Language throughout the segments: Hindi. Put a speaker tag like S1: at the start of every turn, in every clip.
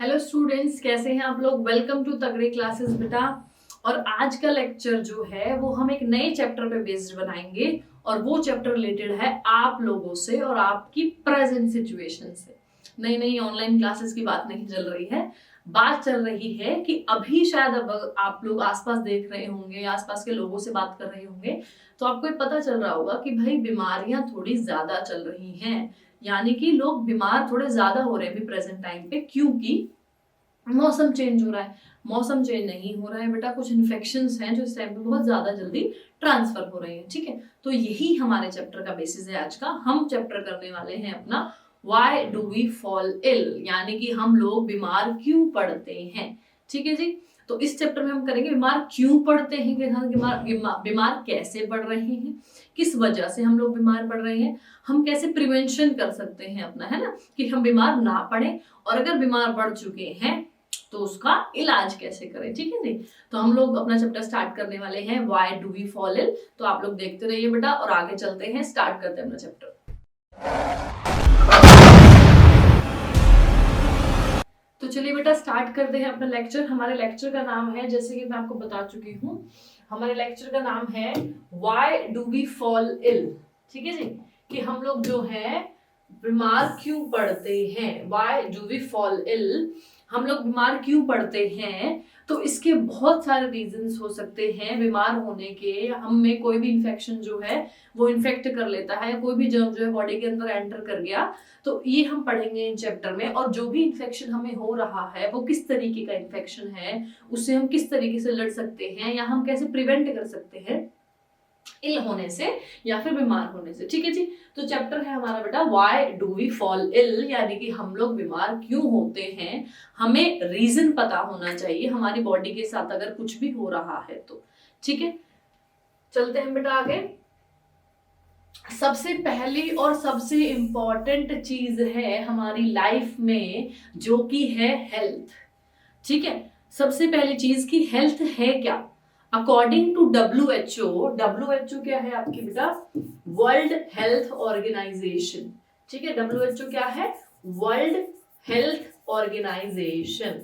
S1: हेलो स्टूडेंट्स, कैसे हैं आप लोग। वेलकम टू तगड़े क्लासेस बेटा। और आज का लेक्चर जो है वो हम एक नए चैप्टर पे बेस्ड बनाएंगे और वो चैप्टर रिलेटेड है आप लोगों से और आपकी प्रेजेंट सिचुएशन से। नई नई ऑनलाइन क्लासेस की बात नहीं चल रही है, बात चल रही है कि अभी शायद अब आप लोग आसपास देख रहे होंगे, आसपास के लोगों से बात कर रहे होंगे, तो आपको ये पता चल रहा होगा कि भाई बीमारियां थोड़ी ज्यादा चल रही हैं। यानी कि लोग बीमार थोड़े ज्यादा हो रहे हैं अभी प्रेजेंट टाइम पे, क्योंकि मौसम चेंज हो रहा है। मौसम चेंज नहीं हो रहा है बेटा, कुछ इन्फेक्शंस हैं जो इस टाइम पे बहुत ज्यादा जल्दी ट्रांसफर हो रहे हैं। ठीक है, तो यही हमारे चैप्टर का बेसिस है आज का। हम चैप्टर करने वाले हैं अपना why do we fall ill, यानी कि हम लोग बीमार क्यों पड़ते हैं। ठीक है जी, तो इस चैप्टर में हम करेंगे बीमार क्यों पड़ते हैं, बीमार कैसे पड़ रहे हैं, किस वजह से हम लोग बीमार पड़ रहे हैं, हम कैसे प्रिवेंशन कर सकते हैं अपना, है ना, कि हम बीमार ना पड़े, और अगर बीमार पड़ चुके हैं तो उसका इलाज कैसे करें। ठीक है जी, तो हम लोग अपना चैप्टर स्टार्ट करने वाले हैं why do we fall ill. तो आप लोग देखते रहिए बेटा और आगे चलते हैं, स्टार्ट करते हैं अपना चैप्टर। तो चलिए बेटा स्टार्ट करते हैं अपना लेक्चर। हमारे लेक्चर का नाम है, जैसे कि मैं आपको बता चुकी हूँ, हमारे लेक्चर का नाम है why do we fall ill. ठीक है जी, कि हम लोग जो है बीमार क्यों पड़ते हैं। Why do we fall ill, हम लोग बीमार क्यों पड़ते हैं। तो इसके बहुत सारे रीजंस हो सकते हैं बीमार होने के। हम में कोई भी इन्फेक्शन जो है वो इन्फेक्ट कर लेता है, कोई भी जर्म जो है बॉडी के अंदर एंटर कर गया, तो ये हम पढ़ेंगे इन चैप्टर में। और जो भी इन्फेक्शन हमें हो रहा है वो किस तरीके का इन्फेक्शन है, उससे हम किस तरीके से लड़ सकते हैं, या हम कैसे प्रिवेंट कर सकते हैं इल होने से या फिर बीमार होने से। ठीक है जी, तो चैप्टर है हमारा बेटा why do we fall ill, यानी कि हम लोग बीमार क्यों होते हैं। हमें रीजन पता होना चाहिए हमारी बॉडी के साथ अगर कुछ भी हो रहा है तो। ठीक है, चलते हैं बेटा आगे। सबसे पहली और सबसे इंपॉर्टेंट चीज है हमारी लाइफ में जो कि है हेल्थ। ठीक है, सबसे पहली चीज की हेल्थ है क्या। अकॉर्डिंग टू WHO, WHO क्या है आपकी बेटा, वर्ल्ड हेल्थ ऑर्गेनाइजेशन। ठीक है, WHO क्या है, वर्ल्ड हेल्थ ऑर्गेनाइजेशन।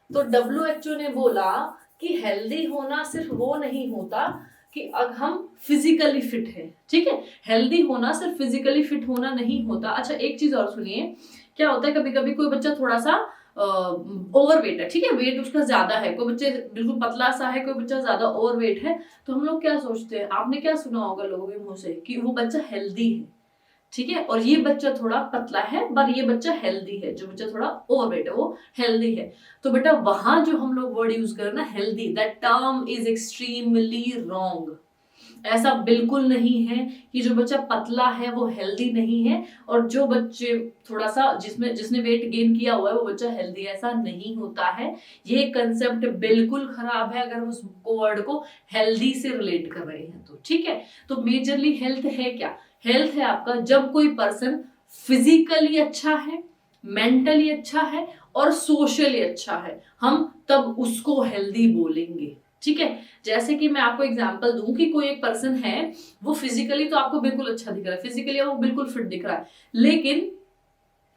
S1: तो WHO ने बोला कि हेल्दी होना सिर्फ वो नहीं होता कि अगर हम फिजिकली फिट है। ठीक है, हेल्दी होना सिर्फ फिजिकली फिट होना नहीं होता। अच्छा एक चीज और सुनिए, क्या होता है कभी कभी कोई बच्चा थोड़ा सा ओवरवेट है, ठीक है, वेट उसका ज्यादा है, कोई बच्चे बिल्कुल पतला सा है, कोई बच्चा ज्यादा ओवरवेट है, तो हम लोग क्या सोचते हैं, आपने क्या सुना होगा लोगों के मुंह से कि वो बच्चा हेल्दी है। ठीक है, और ये बच्चा थोड़ा पतला है पर ये बच्चा हेल्दी है, जो बच्चा थोड़ा ओवरवेट है वो हेल्दी है। तो बेटा वहां जो हम लोग वर्ड यूज करें ना healthy, that term is extremely wrong. ऐसा बिल्कुल नहीं है कि जो बच्चा पतला है वो हेल्दी नहीं है, और जो बच्चे थोड़ा सा जिसने वेट गेन किया हुआ है वो बच्चा हेल्दी, ऐसा नहीं होता है। ये कंसेप्ट बिल्कुल खराब है अगर हम उस वर्ड को हेल्दी से रिलेट कर रहे हैं तो। ठीक है, तो मेजरली हेल्थ है क्या, हेल्थ है आपका जब कोई पर्सन फिजिकली अच्छा है, मेंटली अच्छा है और सोशली अच्छा है, हम तब उसको हेल्दी बोलेंगे। ठीक है, जैसे कि मैं आपको एग्जांपल दूं कि कोई एक पर्सन है, वो फिजिकली तो आपको बिल्कुल अच्छा दिख रहा है, फिजिकली वो बिल्कुल फिट दिख रहा है, लेकिन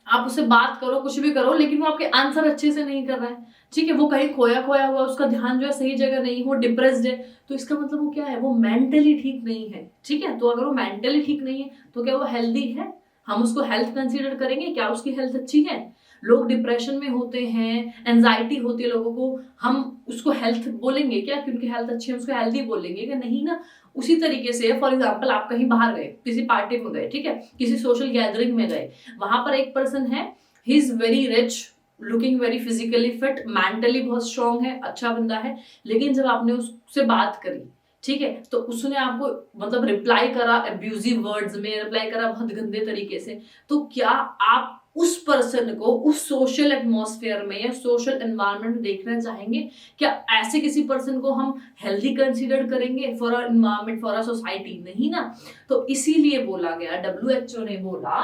S1: आप उससे बात करो कुछ भी करो लेकिन वो आपके आंसर अच्छे से नहीं कर रहा है। ठीक है, वो कहीं खोया खोया हुआ, उसका ध्यान जो है सही जगह नहीं, वो डिप्रेस्ड है, तो इसका मतलब वो क्या है, वो मेंटली ठीक नहीं है। ठीक है, तो अगर वो मेंटली ठीक नहीं है तो क्या वो हेल्दी है, हम उसको हेल्थ कंसीडर करेंगे क्या, उसकी हेल्थ अच्छी है। लोग डिप्रेशन में होते हैं, एंजाइटी होती है लोगों को, हम उसको हेल्थ बोलेंगे क्या, क्योंकि हेल्थ अच्छी है उसको हेल्दी बोलेंगे क्या, नहीं ना। उसी तरीके से फॉर एग्जाम्पल आप कहीं बाहर गए, किसी पार्टी में गए, ठीक है, किसी सोशल गैदरिंग में गए, वहां पर एक पर्सन है, he is very rich, looking very physically fit, mentally बहुत स्ट्रांग है, अच्छा बंदा है, लेकिन जब आपने उससे बात करी, ठीक है, तो उसने आपको मतलब रिप्लाई करा एब्यूजिव वर्ड्स में, रिप्लाई करा बहुत गंदे तरीके से, तो क्या आप उस पर्सन को उस सोशल एटमॉस्फेयर में या सोशल एनवायरनमेंट में देखना चाहेंगे क्या। ऐसे किसी पर्सन को हम हेल्दी कंसीडर करेंगे for a environment, for a society, नहीं ना। तो इसीलिए बोला गया, WHO ने बोला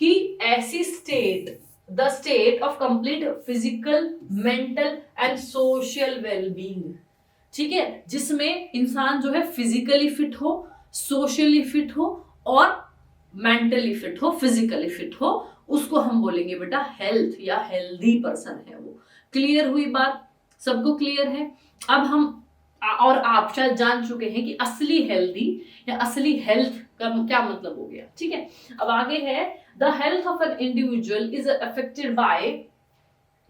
S1: कि ऐसी state, the state of complete physical, mental and social wellbeing, ठीक है, जिसमें इंसान जो है फिजिकली फिट हो, सोशली फिट हो और मेंटली फिट हो, फिजिकली फिट हो, उसको हम बोलेंगे बेटा हेल्थ या हेल्दी पर्सन है वो। क्लियर हुई बात? सबको क्लियर है? अब हम और आप शायद जान चुके हैं कि असली हेल्दी या असली हेल्थ का क्या मतलब हो गया। ठीक है, अब आगे है the health of an individual is affected by,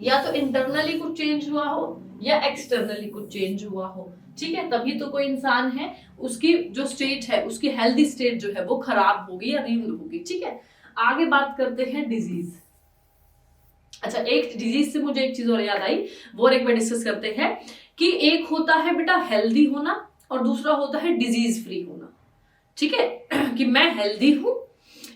S1: या तो इंटरनली कुछ चेंज हुआ हो या एक्सटर्नली कुछ चेंज हुआ हो। ठीक है, तभी तो कोई इंसान है उसकी जो स्टेट है, उसकी हेल्दी स्टेट जो है वो खराब होगी या रिम्ड होगी। ठीक है, आगे बात करते हैं डिजीज। अच्छा, एक डिजीज से मुझे एक चीज और याद आई, वो एक बार डिस्कस करते हैं कि एक होता है बेटा हेल्दी होना और दूसरा होता है डिजीज फ्री होना। ठीक है कि मैं हेल्दी हूं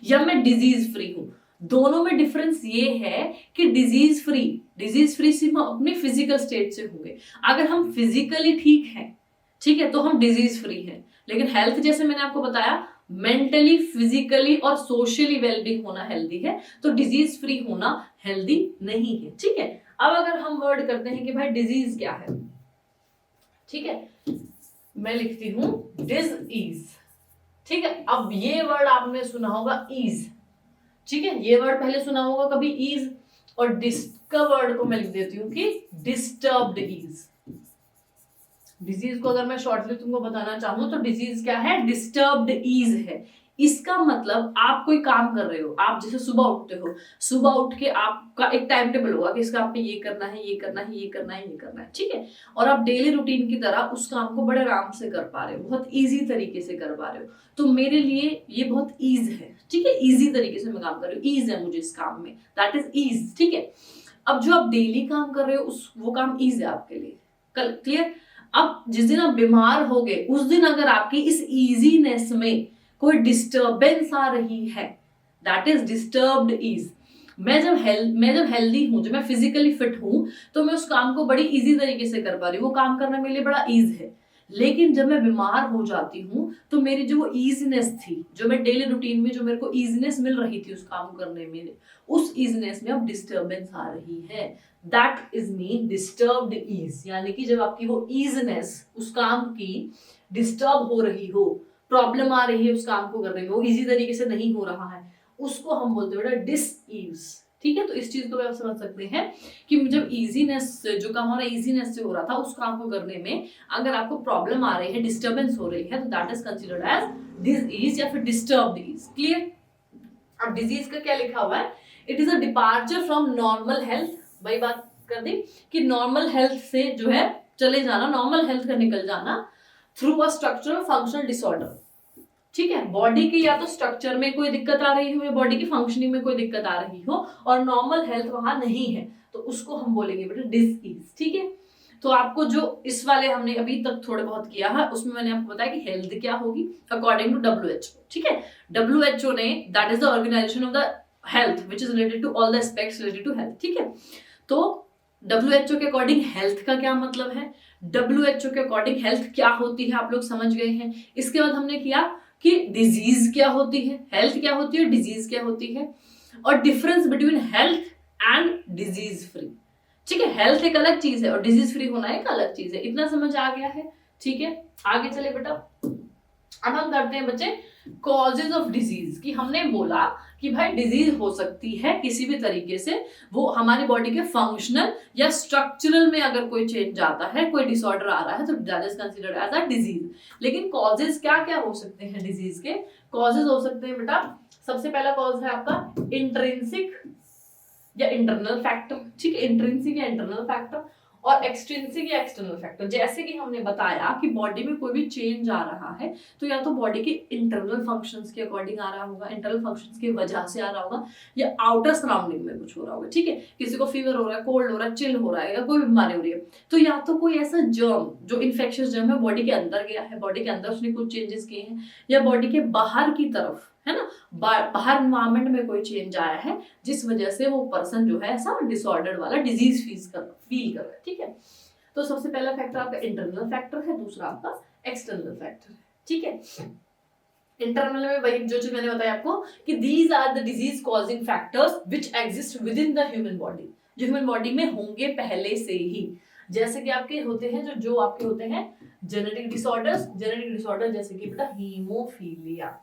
S1: या मैं डिजीज फ्री हूं, दोनों में डिफरेंस ये है कि डिजीज फ्री सिर्फ अपने फिजिकल स्टेट से होंगे। अगर हम फिजिकली ठीक हैं, ठीक है, तो हम डिजीज फ्री हैं। लेकिन हेल्थ जैसे मैंने आपको बताया मेंटली, फिजिकली और सोशली वेलबींग होना हेल्दी है, तो डिजीज फ्री होना हेल्दी नहीं है। ठीक है, अब अगर हम वर्ड करते हैं कि भाई डिजीज क्या है, ठीक है, मैं लिखती हूं डिजीज। ठीक है, अब ये वर्ड आपने सुना होगा ईज। ठीक है, ये वर्ड पहले सुना होगा कभी ईज, और का वर्ड को मैं लिख देती हूँ कि डिस्टर्ब्ड ईज। डिजीज को अगर मैं शॉर्टली तुमको बताना चाहूँ तो डिजीज क्या है? डिस्टर्ब्ड ईज है। इसका मतलब आप कोई काम कर रहे हो, आप जैसे सुबह उठते हो, सुबह उठ के आपका एक टाइम टेबल होगा कि इसका आपने ये करना है, ये करना है, ये करना है, ये करना है। ठीक है, और आप डेली रूटीन की तरह उस काम को बड़े आराम से कर पा रहे हो, बहुत ईजी तरीके से कर पा रहे हो, तो मेरे लिए ये बहुत ईज है। ठीक है, ईजी तरीके से मैं काम कर रही हूँ, ईज है मुझे इस काम में, दैट इज ईज। ठीक है, अब जो आप डेली काम कर रहे हो वो काम ईज है आपके लिए। कल क्लियर? अब जिस दिन आप बीमार हो गए उस दिन अगर आपकी इस इजीनेस में कोई डिस्टर्बेंस आ रही है, दैट इज डिस्टर्ब्ड ईज। मैं जब हेल्दी हूं, जब मैं फिजिकली फिट हूं, तो मैं उस काम को बड़ी इजी तरीके से कर पा रही हूँ, वो काम करना मेरे लिए बड़ा ईज है। लेकिन जब मैं बीमार हो जाती हूँ तो मेरी जो वो ईजीनेस थी, जो मैं डेली रूटीन में जो मेरे को ईजीनेस मिल रही थी उस काम करने में, उस ईजीनेस में अब डिस्टर्बेंस आ रही है। That is mean disturbed ease, यानी कि जब आपकी वो ईजनेस उस काम की डिस्टर्ब हो रही हो, प्रॉब्लम आ रही है उस काम को करने में, वो इजी तरीके से नहीं हो रहा है, उसको हम बोलते हैं डिस ईज। ठीक है, तो इस चीज को आप समझ सकते हैं कि जब इजीनेस, जो काम हमारा इजीनेस से हो रहा था उस काम को करने में अगर आपको प्रॉब्लम आ रही है, डिस्टर्बेंस हो रही है, तो that is considered as disease या फिर डिस्टर्ब्ड ईज। क्लियर? अब डिजीज का क्या लिखा हुआ है? It is a departure from normal health. भाई बात कर दी कि नॉर्मल हेल्थ से जो है चले जाना, नॉर्मल हेल्थ का निकल जाना through a structural functional disorder. ठीक है, बॉडी की या तो स्ट्रक्चर में कोई दिक्कत आ रही हो या बॉडी की फंक्शनिंग में कोई दिक्कत आ रही हो और नॉर्मल हेल्थ वहां नहीं है, तो उसको हम बोलेंगे बेटा डिसीज। ठीक है, तो आपको जो इस वाले हमने अभी तक थोड़े बहुत किया है उसमें मैंने आपको बताया कि हेल्थ क्या होगी अकॉर्डिंग टू WHO। ठीक है, WHO ने, that is the organization of the health which is related to all the aspects related to health. ठीक है, तो WHO के अकॉर्डिंग हेल्थ का क्या मतलब है, WHO के अकॉर्डिंग हेल्थ क्या होती है, आप लोग समझ गए हैं। इसके बाद हमने किया कि डिजीज क्या होती है, हेल्थ क्या होती है, डिजीज क्या होती है, और difference between health and disease free. ठीक है, हेल्थ एक अलग चीज है और डिजीज फ्री होना एक अलग चीज है। इतना समझ आ गया है? ठीक है, आगे चले बेटा। अब हम करते हैं बच्चे कॉजेज ऑफ डिजीज, कि हमने बोला कि भाई डिजीज हो सकती है किसी भी तरीके से, वो हमारी बॉडी के फंक्शनल या स्ट्रक्चरल में अगर कोई चेंज आता है, कोई डिसऑर्डर आ रहा है, तो that is considered as a disease. लेकिन कॉजेज क्या क्या हो सकते हैं डिजीज के? कॉजेज हो सकते हैं बेटा, सबसे पहला कॉज है आपका इंट्रिंसिक या इंटरनल फैक्टर। ठीक है, इंट्रिंसिक या इंटरनल फैक्टर, और एक्सट्रिंसिक या एक्सटर्नल फैक्टर। जैसे कि हमने बताया कि बॉडी में कोई भी चेंज आ रहा है तो या तो बॉडी के इंटरनल फंक्शंस के अकॉर्डिंग आ रहा होगा, इंटरनल फंक्शंस की वजह से आ रहा होगा, या आउटर सराउंडिंग में कुछ हो रहा होगा। ठीक है, किसी को फीवर हो रहा है, कोल्ड हो रहा है, चिल हो रहा है, या कोई बीमारी हो रही है, तो या तो कोई ऐसा जर्म जो इन्फेक्शियस जर्म है बॉडी के अंदर गया है, बॉडी के अंदर उसने कुछ चेंजेस किए हैं, या बॉडी के बाहर की तरफ है ना, बाहर एनवायरमेंट में कोई चेंज आया है जिस वजह से वो पर्सन जो है ऐसा डिसऑर्डर वाला डिजीज फील कर रहा है। ठीक है, तो सबसे पहला फैक्टर आपका इंटरनल फैक्टर है, दूसरा आपका एक्सटर्नल फैक्टर है। ठीक है, इंटरनल में वही जो मैंने बताया आपको कि these are the disease causing factors which exist within the human body, जो ह्यूमन बॉडी में होंगे पहले से ही। जैसे कि आपके होते हैं जो आपके होते हैं जेनेटिक डिसऑर्डर जैसे कि बेटा हीमोफीलिया।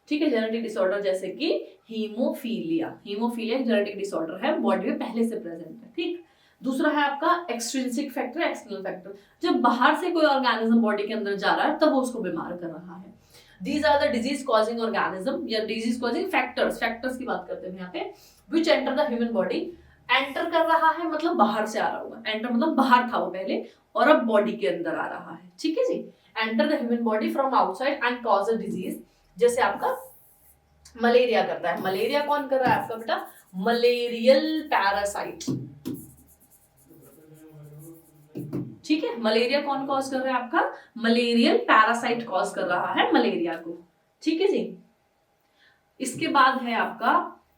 S1: ठीक है, जेनेटिक डिसऑर्डर जैसे कि हीमोफीलिया जेनेटिक डिसऑर्डर है, बॉडी में पहले से प्रेजेंट है। ठीक, दूसरा है आपका एक्सट्रिंसिक फैक्टर, एक्सटर्नल फैक्टर। जब बाहर से कोई ऑर्गेनिज्म बॉडी के अंदर जा रहा है तब वो उसको बीमार कर रहा है। These are the disease causing organism या disease causing factors, factors की बात करते हैं यहाँ पे, which enter the human body। enter कर रहा है मतलब बाहर से आ रहा होगा, enter मतलब बाहर था वो पहले और अब बॉडी के अंदर आ रहा है, ठीक है जी। enter the human body from outside and cause a disease। जैसे आपका मलेरिया करता है, मलेरिया कौन कर रहा है आपका बेटा, मलेरियल पैरासाइट, ठीक है। मलेरिया कौन कॉज कर रहा है आपका, मलेरियल पैरासाइट कॉज कर रहा है मलेरिया को, ठीक है जी। इसके बाद है आपका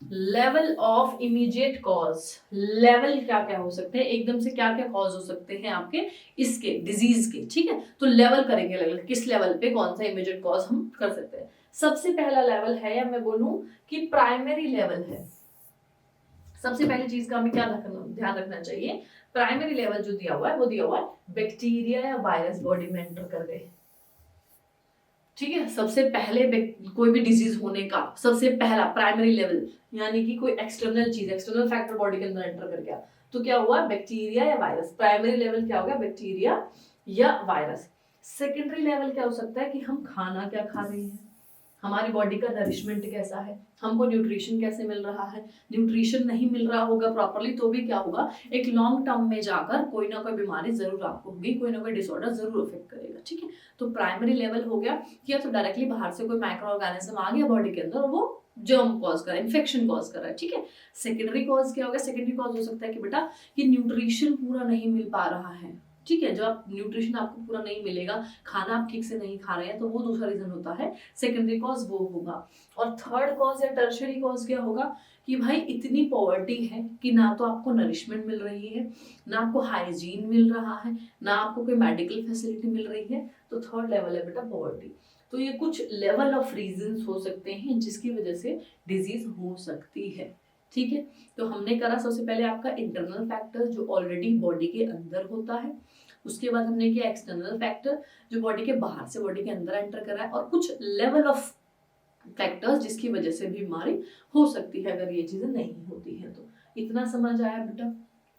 S1: level of immediate cause. Level क्या क्या हो सकते हैं, एकदम से क्या क्या कॉज हो सकते हैं आपके इसके डिजीज के, ठीक है। तो लेवल करेंगे अलग, किस लेवल पे कौन सा इमीडिएट कॉज हम कर सकते हैं। सबसे पहला लेवल है, या मैं बोलूं कि प्राइमरी लेवल है। सबसे पहली चीज का हमें क्या ध्यान रखना चाहिए, प्राइमरी लेवल जो दिया हुआ है वो दिया हुआ है बैक्टीरिया या वायरस बॉडी में एंटर कर गए, ठीक है। सबसे पहले कोई भी डिजीज होने का सबसे पहला प्राइमरी लेवल, यानी कि कोई एक्सटर्नल चीज, एक्सटर्नल फैक्टर बॉडी के अंदर एंटर कर गया, तो क्या हुआ, बैक्टीरिया या वायरस। प्राइमरी लेवल क्या हो गया, बैक्टीरिया या वायरस। सेकेंडरी लेवल क्या हो सकता है कि हम खाना क्या खा रहे हैं, हमारी बॉडी का नरिशमेंट कैसा है, हमको न्यूट्रिशन कैसे मिल रहा है। न्यूट्रिशन नहीं मिल रहा होगा प्रॉपरली तो भी क्या होगा, एक लॉन्ग टर्म में जाकर कोई ना कोई बीमारी जरूर आपको होगी, कोई ना कोई डिसऑर्डर जरूर अफेक्ट करेगा, ठीक है। तो प्राइमरी लेवल हो गया कि तो डायरेक्टली बाहर से कोई माइक्रो ऑर्गेनिज्म आ गया बॉडी के अंदर, वो जर्म कॉज कर रहा है, इन्फेक्शन कॉज कर रहा है, ठीक है। सेकेंडरी कॉज क्या होगा, सेकेंडरी कॉज हो सकता है कि बेटा कि न्यूट्रिशन पूरा नहीं मिल पा रहा है, ठीक है। जब आप न्यूट्रिशन आपको पूरा नहीं मिलेगा, खाना आप ठीक से नहीं खा रहे हैं, तो वो दूसरा रीजन होता है, सेकेंडरी कॉज वो होगा। और थर्ड कॉज या टर्शियरी कॉज क्या होगा कि भाई इतनी पॉवर्टी है कि ना तो आपको नरिशमेंट मिल रही है, ना आपको हाइजीन मिल रहा है, ना आपको कोई मेडिकल फैसिलिटी मिल रही है, तो थर्ड लेवल है बेटा पॉवर्टी। तो ये कुछ लेवल ऑफ रीजंस हो सकते हैं जिसकी वजह से डिजीज हो सकती है, ठीक है। तो हमने करा सबसे पहले आपका इंटरनल फैक्टर जो ऑलरेडी बॉडी के अंदर होता है, उसके बाद हमने किया एक्सटर्नल फैक्टर जो बॉडी के बाहर से बॉडी के अंदर एंटर कर रहा है, और कुछ लेवल ऑफ फैक्टर्स जिसकी वजह से बीमारी हो सकती है अगर ये चीजें नहीं होती है तो। इतना समझ आया बेटा,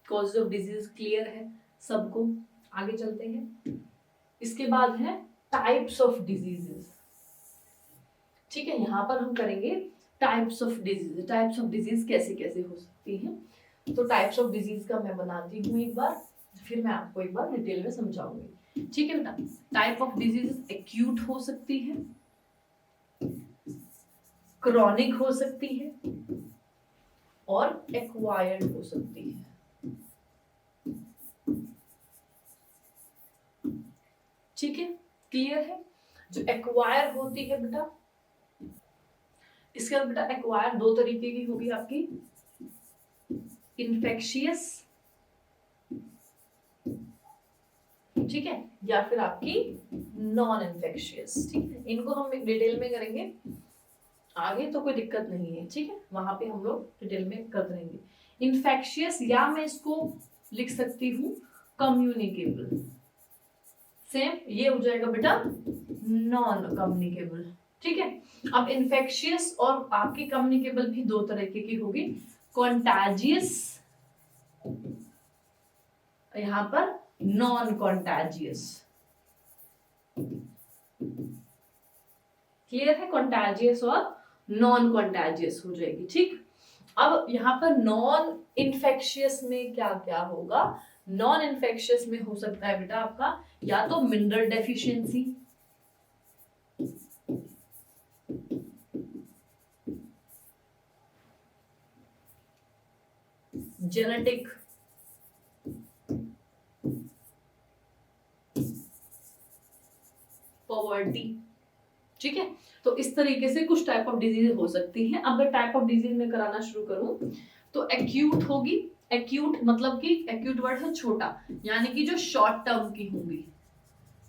S1: कॉज ऑफ डिजीज क्लियर है सबको। आगे चलते हैं, इसके बाद है टाइप्स ऑफ डिजीजेस, ठीक है। यहाँ पर हम करेंगे types of disease, types of disease कैसे कैसे हो सकती है। तो टाइप्स ऑफ डिजीज का मैं बनाती हूँ एक बार, फिर मैं आपको एक बार डिटेल में समझाऊंगी, ठीक है बेटा। टाइप ऑफ डिजीज एक्यूट हो सकती है, क्रॉनिक हो सकती है और एक्वायर्ड हो सकती है, ठीक है। क्लियर है। जो एक्वायर होती है बेटा, इसके बाद बेटा एक्वायर दो तरीके की होगी आपकी, इन्फेक्शियस, ठीक है, या फिर आपकी नॉन इन्फेक्शियस, ठीक है। इनको हम डिटेल में करेंगे आगे, तो कोई दिक्कत नहीं है, ठीक है। वहां पे हम लोग डिटेल में कर देंगे। इन्फेक्शियस, या मैं इसको लिख सकती हूँ कम्युनिकेबल, सेम ये हो जाएगा बेटा नॉन कम्युनिकेबल, ठीक है। अब इन्फेक्शियस और आपकी कम्युनिकेबल भी दो तरीके की होगी, कॉन्टैजियस, यहां पर नॉन कॉन्टैजियस, क्लियर है। कॉन्टैजियस और नॉन कॉन्टैजियस हो जाएगी, ठीक। अब यहाँ पर नॉन इन्फेक्शियस में क्या क्या होगा, नॉन इन्फेक्शियस में हो सकता है बेटा आपका या तो मिनरल डेफिशिएंसी, जेनेटिक, पॉवर्टी, ठीक है। तो इस तरीके से कुछ टाइप ऑफ डिजीज हो सकती है। अब मैं टाइप ऑफ डिजीज में कराना शुरू करूं तो एक्यूट होगी, एक्यूट मतलब कि एक्यूट वर्ड है छोटा, यानी कि जो शॉर्ट टर्म की होंगी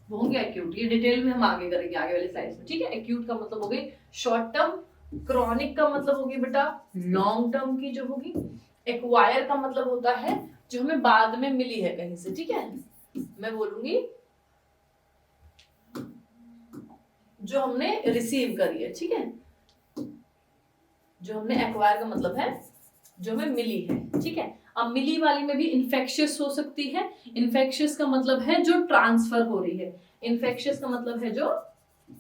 S1: वो होंगे एक्यूट। ये डिटेल में हम आगे करेंगे आगे वाले स्लाइड्स में, ठीक है। एक्यूट का मतलब हो गई शॉर्ट टर्म, क्रॉनिक का मतलब होगी बेटा लॉन्ग टर्म की जो होगी, एक्वायर का मतलब होता है जो हमें बाद में मिली है कहीं से, ठीक है। मैं बोलूंगी जो हमने रिसीव करी है, ठीक है। जो हमने एक्वायर का मतलब है जो हमें मिली है, ठीक है। अब मिली वाली में भी इन्फेक्शियस हो सकती है। इन्फेक्शियस का मतलब है जो ट्रांसफर हो रही है, इन्फेक्शियस का मतलब है जो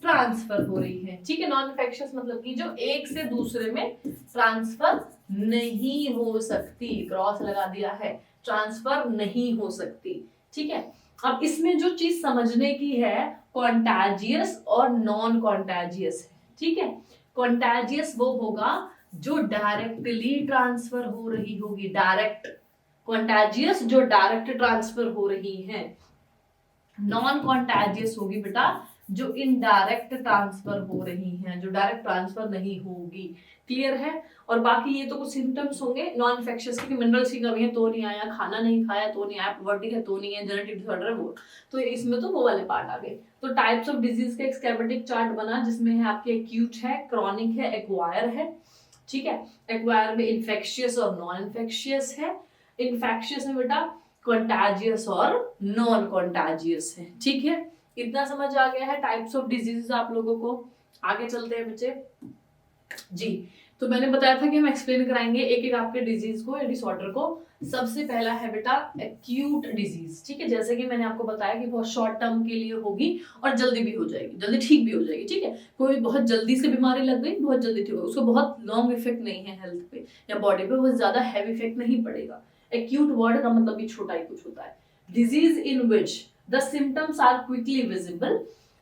S1: ट्रांसफर हो रही है, ठीक है। नॉन इन्फेक्शियस मतलब कि जो एक से दूसरे में ट्रांसफर नहीं हो सकती, क्रॉस लगा दिया है, ट्रांसफर नहीं हो सकती, ठीक है। अब इसमें जो चीज समझने की है, कॉन्टैजियस और नॉन कॉन्टैजियस है, ठीक है। कॉन्टैजियस वो होगा जो डायरेक्टली ट्रांसफर हो रही होगी, डायरेक्ट, कॉन्टैजियस जो डायरेक्ट ट्रांसफर हो रही है। नॉन कॉन्टैजियस होगी बेटा जो इनडायरेक्ट ट्रांसफर हो रही हैं, जो डायरेक्ट ट्रांसफर नहीं होगी। क्लियर है। और बाकी ये तो कुछ सिम्टम्स होंगे नॉन इन्फेक्शियस के, मिनरल्स की कमी है तो नहीं आया, खाना नहीं खाया तो नहीं आया, पॉवर्टी है तो नहीं है, जेनेटिक डिसऑर्डर है वो, तो इसमें तो वो वाले पार्ट आ गए। तो टाइप्स ऑफ डिजीज का एक स्कीमेटिक चार्ट बना जिसमें है आपके एक्यूट है, क्रॉनिक है, एक्वायर है, ठीक है। एक्वायर में इन्फेक्शियस और नॉन इन्फेक्शियस है। इन्फेक्शियस में बेटा कॉन्टैजियस और नॉन कॉन्टैजियस है, ठीक है। इतना समझ आ गया है टाइप्स ऑफ डिजीजेस आप लोगों को। आगे चलते हैं बच्चे जी। तो मैंने बताया था कि हम एक्सप्लेन कराएंगे एक एक आपके डिजीज को या डिसऑर्डर को। सबसे पहला है बेटा एक्यूट डिजीज, ठीक है। जैसे कि मैंने आपको बताया कि बहुत शॉर्ट टर्म के लिए होगी और जल्दी भी हो जाएगी, जल्दी ठीक भी हो जाएगी, ठीक है। कोई बहुत जल्दी से बीमारी लग गई, बहुत जल्दी ठीक हो, उसको बहुत लॉन्ग इफेक्ट नहीं है हेल्थ पे या बॉडी पे, बहुत ज्यादा हैवी इफेक्ट नहीं पड़ेगा। एक्यूट वर्ड का मतलब भी छोटा ही कुछ होता है। Disease in which the symptoms are quickly visible,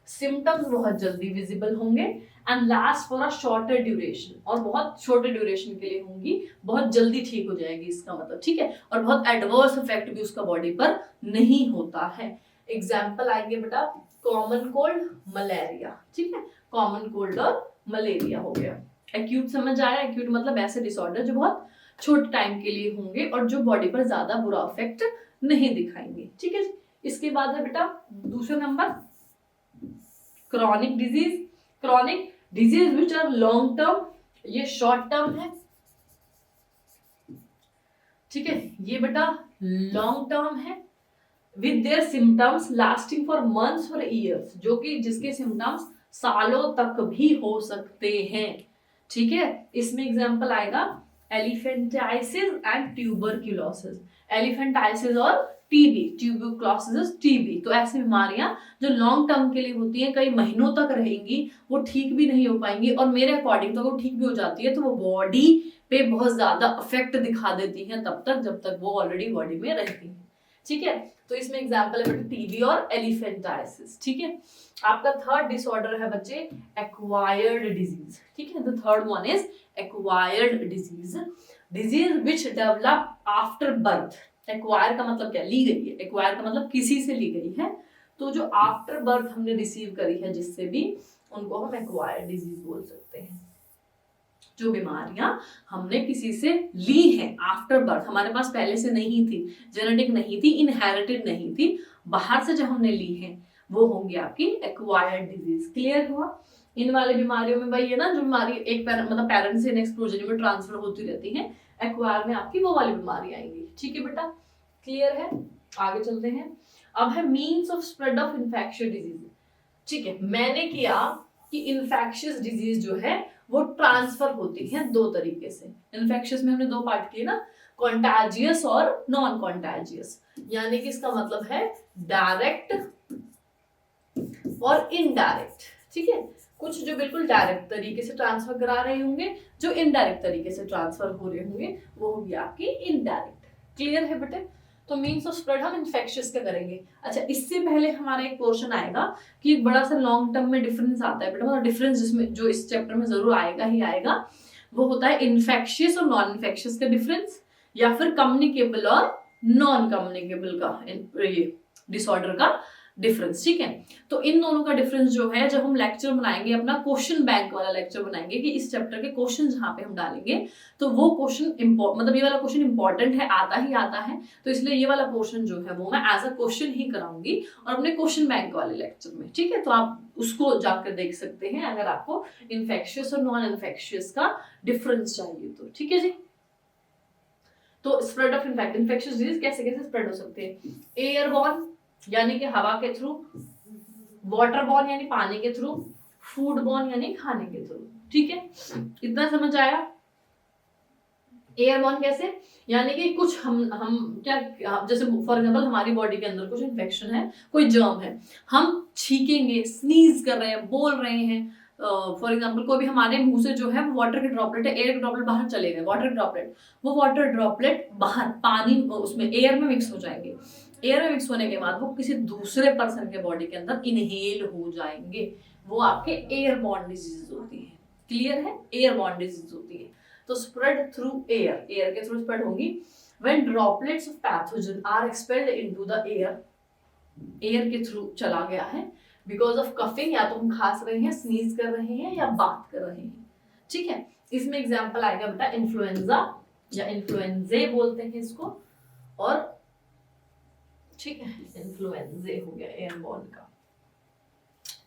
S1: symptoms बहुत जल्दी विजिबल होंगे, and last for a shorter duration, और बहुत छोटे ड्यूरेशन के लिए होंगी, बहुत जल्दी ठीक हो जाएगी इसका मतलब, ठीक है। और बहुत एडवर्स इफेक्ट भी उसका बॉडी पर नहीं होता है। एग्जाम्पल आएंगे बेटा कॉमन कोल्ड, मलेरिया, ठीक है। कॉमन कोल्ड और मलेरिया हो गया। एक्यूट समझ आया, एक्यूट मतलब ऐसे डिसऑर्डर जो बहुत छोटे टाइम के लिए होंगे और जो बॉडी पर ज्यादा बुरा इफेक्ट नहीं दिखाएंगे, ठीक है। इसके बाद है बेटा दूसरा number chronic disease. Chronic disease which are long term, ये शॉर्ट टर्म है, ठीक है। ये बेटा लॉन्ग टर्म है with their symptoms lasting for months और ईयर्स, जो कि जिसके सिम्टम्स सालों तक भी हो सकते हैं, ठीक है। इसमें एग्जांपल आएगा एलिफेंटाइसिस एंड ट्यूबरक्यूलोसिस, एलिफेंटाइसिस और टीबी, ट्यूबरक्यूलोसिस, टीबी। तो ऐसी बीमारियां जो लॉन्ग टर्म के लिए होती हैं, कई महीनों तक रहेंगी, वो ठीक भी नहीं हो पाएंगी, और मेरे अकॉर्डिंग तो वो ठीक भी हो जाती है तो वो बॉडी पे बहुत ज्यादा इफेक्ट दिखा देती हैं तब तक जब तक वो ऑलरेडी बॉडी में रहती है, ठीक है। तो इसमें एग्जांपल है टीबी और एलिफेंटाइसिस, ठीक है। आपका थर्ड डिसऑर्डर है बच्चे एक्वायर्ड डिजीज, ठीक है। The third one is acquired disease, disease which develop after birth. Acquire का मतलब क्या, ली गई है, एक्वायर का मतलब किसी से ली गई है, तो जो आफ्टर बर्थ हमने रिसीव करी है जिससे भी, उनको हम एक्वायर्ड डिजीज बोल सकते हैं। जो बीमारियां हमने किसी से ली हैं आफ्टर बर्थ, हमारे पास पहले से नहीं थी, जेनेटिक नहीं थी, इनहेरिटेड नहीं थी, बाहर से जो हमने ली हैं, वो होंगी आपकी एक्वायर्ड डिजीज। क्लियर हुआ। इन वाले बीमारियों में भाई है ना, जो बीमारी एक मतलब पेरेंट्स से नेक्स्ट प्रोजेनी में ट्रांसफर होती रहती है, एक्वायर में आपकी वो वाली बीमारी आएंगी, ठीक है बेटा। क्लियर है। आगे चलते हैं। अब है means of spread of infectious disease, ठीक है। मैंने किया कि इन्फेक्शियस डिजीज जो है वो ट्रांसफर होती है दो तरीके से। इन्फेक्शियस में हमने दो पार्ट किए ना, कॉन्टैजियस और नॉन कॉन्टैजियस, यानी कि इसका मतलब है डायरेक्ट और इनडायरेक्ट, ठीक है। कुछ जो बिल्कुल डायरेक्ट तरीके से ट्रांसफर करा रहे होंगे, जो इनडायरेक्ट तरीके से ट्रांसफर हो रहे होंगे, वो होगी आपकी इनडायरेक्ट। क्लियर है बेटे। तो मीन्स ऑफ स्प्रेड हम इन्फेक्शियस का करेंगे। अच्छा, इससे पहले हमारा एक पोर्शन आएगा कि एक बड़ा सा लॉन्ग टर्म में डिफरेंस आता है बेटा, मतलब डिफरेंस जिसमें जो इस चैप्टर में जरूर आएगा ही आएगा, वो होता है इन्फेक्शियस और नॉन इन्फेक्शियस का डिफरेंस, या फिर कम्युनिकेबल और नॉन कम्युनिकेबल का ये डिसऑर्डर का डिफरेंस, ठीक है। तो इन दोनों का डिफरेंस जो है, जब हम लेक्चर बनाएंगे अपना क्वेश्चन बैंक वाला लेक्चर बनाएंगे कि इस चैप्टर के क्वेश्चन जहां पे हम डालेंगे, तो वो क्वेश्चन मतलब ये वाला क्वेश्चन इंपॉर्टेंट है, आता ही आता है, तो इसलिए ये वाला पोर्शन जो है वो मैं एज अ क्वेश्चन ही कराऊंगी और अपने क्वेश्चन बैंक वाले लेक्चर में, ठीक है। तो आप उसको जाकर देख सकते हैं अगर आपको इन्फेक्शियस और नॉन इन्फेक्शियस का डिफरेंस चाहिए तो, ठीक है जी। तो स्प्रेड ऑफ इन्फेक्शियस डिजीज कैसे कैसे स्प्रेड हो सकते हैं। एयरबॉर्न यानी कि हवा के थ्रू, वाटर बॉर्न यानी पानी के थ्रू, फूड बॉर्न यानी खाने के थ्रू, ठीक है। इतना समझ आया। एयरबॉर्न कैसे, यानी कि कुछ हम क्या, जैसे फॉर एग्जांपल हमारी बॉडी के अंदर कुछ इन्फेक्शन है, कोई जर्म है, हम छींकेंगे, स्नीज कर रहे हैं, बोल रहे हैं, फॉर एग्जांपल कोई भी हमारे मुंह से जो है वो वाटर के ड्रॉपलेट है, एयर के ड्रॉपलेट बाहर चले गए, वाटर ड्रॉपलेट, वो वाटर ड्रॉपलेट बाहर पानी उसमें एयर में मिक्स हो जाएंगे, एयर में मिक्स होने के बाद वो किसी दूसरे पर्सन के बॉडी के अंदर इनहेल हो जाएंगे, वो आपके एयरबॉर्न डिजीज होती है। क्लियर है, एयरबॉर्न डिजीज होती है। तो स्प्रेड थ्रू एयर, एयर के थ्रू स्प्रेड होगी। When droplets of pathogen are expelled into the air, air के थ्रू चला गया है, बिकॉज ऑफ कफिंग, या तो हम खांस रहे हैं, स्नीज कर रहे हैं, या बात कर रहे हैं, ठीक है। इसमें एग्जांपल आएगा बेटा इन्फ्लुएंजा या इन्फ्लुएंजे बोलते हैं इसको, और ठीक है इन्फ्लुएंजे हो गया एयरबॉर्न का।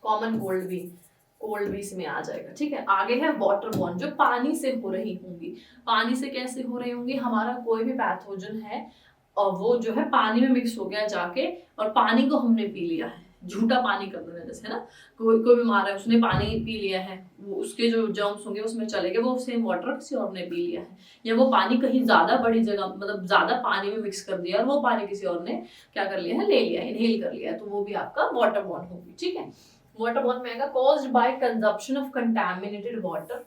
S1: कॉमन कोल्ड भी इसमें आ जाएगा, ठीक है। आगे है वाटर बॉर्न, जो पानी से हो रही होंगी। पानी से कैसे हो रही होंगी, हमारा कोई भी पैथोजन है और वो जो है पानी में मिक्स हो गया जाके, और पानी को हमने पी लिया है, झूठा पानी कर देना, जैसे ना कोई बीमार है उसने पानी पी लिया है, वो उसके जो जर्म्स होंगे उसमें चले गए, वो सेम वाटर किसी और ने पी लिया है, या वो पानी कहीं ज्यादा बड़ी जगह, मतलब ज्यादा पानी में मिक्स कर दिया और वो पानी किसी और ने क्या कर लिया है, ले लिया, इनहेल कर लिया है, तो वो भी आपका वाटर बॉर्न होगी, ठीक है। वाटर बॉर्न में आएगा caused by consumption of contaminated water,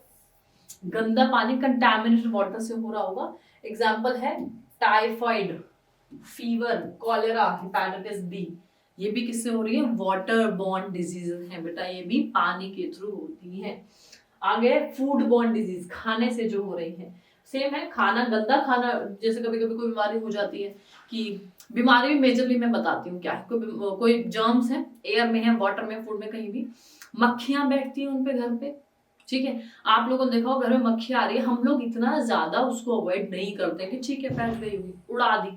S1: गंदा पानी कंटामिनेटेड वाटर से हो रहा होगा। एग्जांपल है typhoid, fever, cholera, hepatitis B, ये भी किससे हो रही है, वाटर बॉर्न डिजीज है बेटा, ये भी पानी के थ्रू होती है। आगे फूड बॉर्न डिजीज, खाने से जो हो रही है, सेम है, खाना, गंदा खाना, जैसे कभी कभी कोई बीमारी हो जाती है, कि बीमारी भी मेजरली मैं बताती हूँ क्या है, कोई जर्म्स है, एयर में है, वाटर में, फूड में, कहीं भी मक्खियां बैठती हैं उन पे घर पे, ठीक है। आप लोगों ने देखा हो घर में मक्खी आ रही है, हम लोग इतना ज्यादा उसको अवॉइड नहीं करते कि ठीक है बैठ गई होगी, उड़ा दी,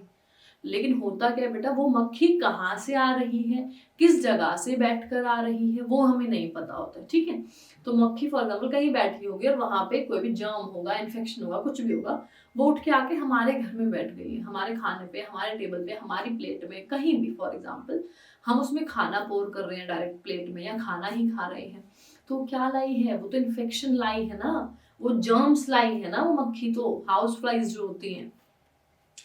S1: लेकिन होता क्या है बेटा, वो मक्खी कहाँ से आ रही है, किस जगह से बैठकर आ रही है, वो हमें नहीं पता होता, ठीक है। तो मक्खी फॉर एग्जाम्पल कहीं बैठी होगी और वहां पे कोई भी जर्म होगा, इन्फेक्शन होगा, कुछ भी होगा, वो उठ के आके हमारे घर में बैठ गई है, हमारे खाने पे, हमारे टेबल पे, हमारी प्लेट में, कहीं भी, फॉर एग्जाम्पल हम उसमें खाना पोर कर रहे हैं डायरेक्ट प्लेट में, या खाना ही खा रहे हैं, तो क्या लाई है, वो तो इन्फेक्शन लाई है ना, वो जर्म्स लाई है ना, वो मक्खी तो हाउस फ्लाइज जो होती हैं,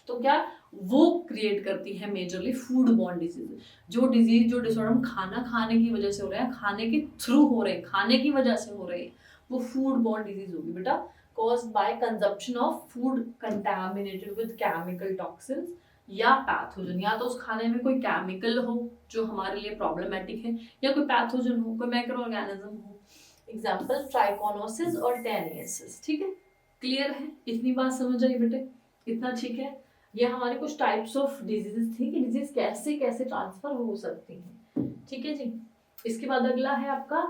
S1: तो क्या वो क्रिएट करती है मेजरली फूड बॉर्न डिजीज, जो डिसऑर्डर हम खाना खाने की वजह से हो रहे हैं, खाने के थ्रू हो रहे हैं, खाने की वजह से हो रहे हैं, वो फूड बॉर्न डिजीज होगी बेटा, caused by consumption of food contaminated with chemical toxins या पैथोजन, या तो उस खाने में कोई केमिकल हो जो हमारे लिए प्रॉब्लमेटिक है, या कोई पैथोजन हो, कोई माइक्रो ऑर्गेनिज्म हो। एग्जाम्पल ट्राइकोनोसिस और टेनियसिस, ठीक है। क्लियर है, इतनी बात समझ आई बेटे, इतना ठीक है। ये हमारे कुछ टाइप्स ऑफ डिजीजेस थी कि डिजीज कैसे कैसे ट्रांसफर हो सकती हैं, ठीक है जी। इसके बाद अगला है आपका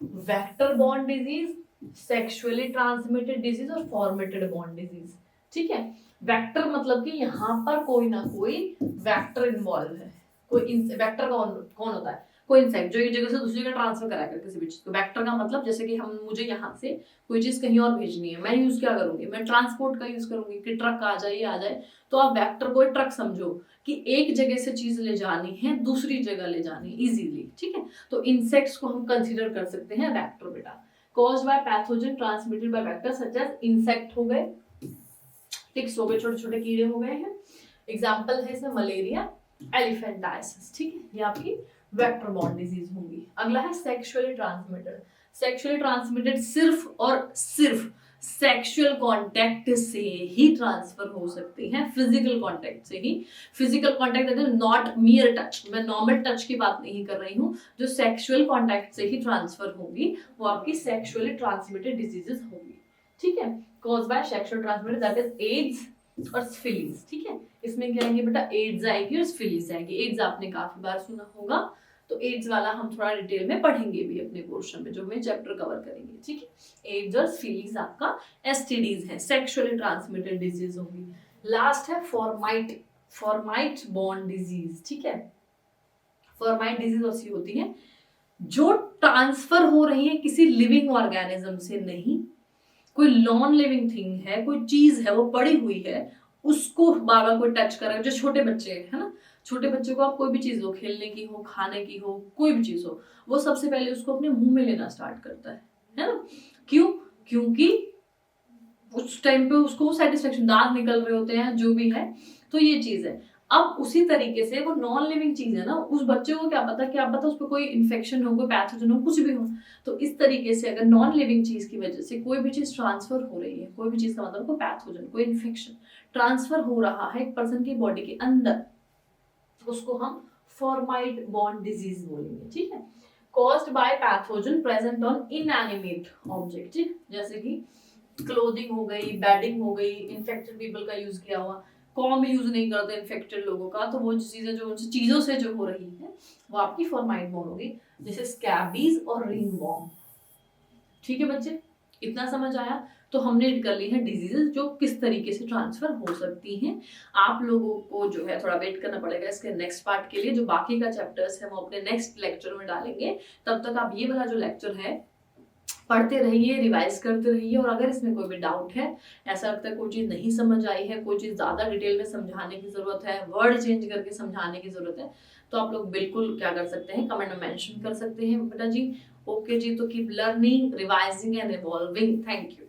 S1: vector borne disease, sexually transmitted disease और फॉर्मेटेड बॉर्न डिजीज, ठीक है। वेक्टर मतलब कि यहाँ पर कोई ना कोई वेक्टर इन्वॉल्व है, कोई वेक्टर कौन होता है, कोई इंसेक्ट जो एक जगह से दूसरी जगह ट्रांसफर कराएगा किसी भी चीज को। वेक्टर का मतलब जैसे कि हम, मुझे यहाँ से कोई चीज कहीं और भेजनी है, मैं यूज क्या करूंगी, मैं ट्रांसपोर्ट का यूज करूंगी कि ट्रक आ जाए, आ जाए, तो आप वेक्टर को ट्रक समझो कि एक जगह से चीज ले जानी है दूसरी जगह ले जानी इजीली, ठीक है। तो इंसेक्ट्स को हम कंसिडर कर सकते हैं वेक्टर बेटा। Caused by pathogen transmitted by vector such as insect हो गए, टिक्स हो गए, छोटे छोटे कीड़े हो गए हैं। एग्जाम्पल है इसमें मलेरिया, एलिफेंटाइसिस, ठीक है, ये आपकी वेक्टर बॉर्न डिजीज होंगी। अगला है सेक्सुअली ट्रांसमिटेड। सेक्सुअली ट्रांसमिटेड सिर्फ और सिर्फ सेक्सुअल कांटेक्ट से ही ट्रांसफर हो सकती है, फिजिकल कांटेक्ट से ही। Physical contact not mere touch, मैं नॉर्मल टच की बात नहीं कर रही हूँ, जो सेक्सुअल कांटेक्ट से ही ट्रांसफर होगी वो आपकी सेक्सुअली ट्रांसमिटेड डिजीजेस होगी, ठीक है। Caused by sexual transmitted that is AIDS और सिफिलिस, ठीक है। इसमें क्या आएंगे बेटा, एड्स आएगी और सिफिलिस आएगी। एड्स आपने काफी बार सुना होगा, तो एड्स वाला हम थोड़ा डिटेल में पढ़ेंगे भी अपने पोर्शन में, जो हमें चैप्टर कवर करेंगे, ठीक है। एड्स और सिफिलिस आपका एसटीडीज है, सेक्सुअली ट्रांसमिटेड डिजीज होगी। लास्ट है फॉर्माइट बॉर्न डिजीज, ठीक है। फॉर्माइट डिजीज ऐसी होती है जो ट्रांसफर हो रही है किसी लिविंग ऑर्गेनिज्म से नहीं, कोई नॉन लिविंग थिंग है, कोई चीज है वो पड़ी हुई है, उसको बार बार कोई टच कर रहा है। जो छोटे बच्चे है ना, छोटे बच्चे को आप कोई भी चीज हो, खेलने की हो, खाने की हो, कोई भी चीज हो, वो सबसे पहले उसको अपने मुंह में लेना स्टार्ट करता है ना। क्यों? क्योंकि उस टाइम पे उसको सेटिस्फेक्शन, दांत निकल रहे होते हैं, जो भी है, तो ये चीज है। अब उसी तरीके से वो नॉन लिविंग चीज है ना, उस बच्चे को क्या पता उस पर कोई इन्फेक्शन हो, कोई पैथोजन हो, कुछ भी हो। तो इस तरीके से अगर नॉन लिविंग चीज की वजह से कोई भी चीज ट्रांसफर हो रही है, कोई भी चीज का मतलब कोई पैथोजन, कोई इन्फेक्शन ट्रांसफर हो रहा है एक पर्सन की बॉडी के अंदर, उसको हम फॉर्माइड बॉर्न डिजीज बोलेंगे, ठीक है। Caused by pathogen present on inanimate object, जैसे कि क्लोथिंग हो गई, बेडिंग हो गई, इन्फेक्टेड पीपल का यूज किया हुआ, कॉम यूज नहीं करते इन्फेक्टेड लोगों का, तो वो चीजें जो उनसे चीजों से जो हो रही है वो आपकी फॉर्माइड बॉर्न होगी, जैसे स्कैबीज और रिंगवॉर्म। ठीक है बच्चे, इतना समझ आया। तो हमने कर ली है डिजीजेस जो किस तरीके से ट्रांसफर हो सकती हैं। आप लोगों को जो है थोड़ा वेट करना पड़ेगा इसके नेक्स्ट पार्ट के लिए, जो बाकी का चैप्टर्स है वो अपने नेक्स्ट लेक्चर में डालेंगे। तब तक आप ये वाला जो लेक्चर है पढ़ते रहिए, रिवाइज करते रहिए, और अगर इसमें कोई भी डाउट है, ऐसा लगता है कोई चीज़ नहीं समझ आई है, कोई चीज़ ज़्यादा डिटेल में समझाने की ज़रूरत है, वर्ड चेंज करके समझाने की ज़रूरत है, तो आप लोग बिल्कुल क्या कर सकते हैं, कमेंट में मेंशन कर सकते हैं बेटा जी। ओके जी, तो keep learning, revising and evolving. Thank you.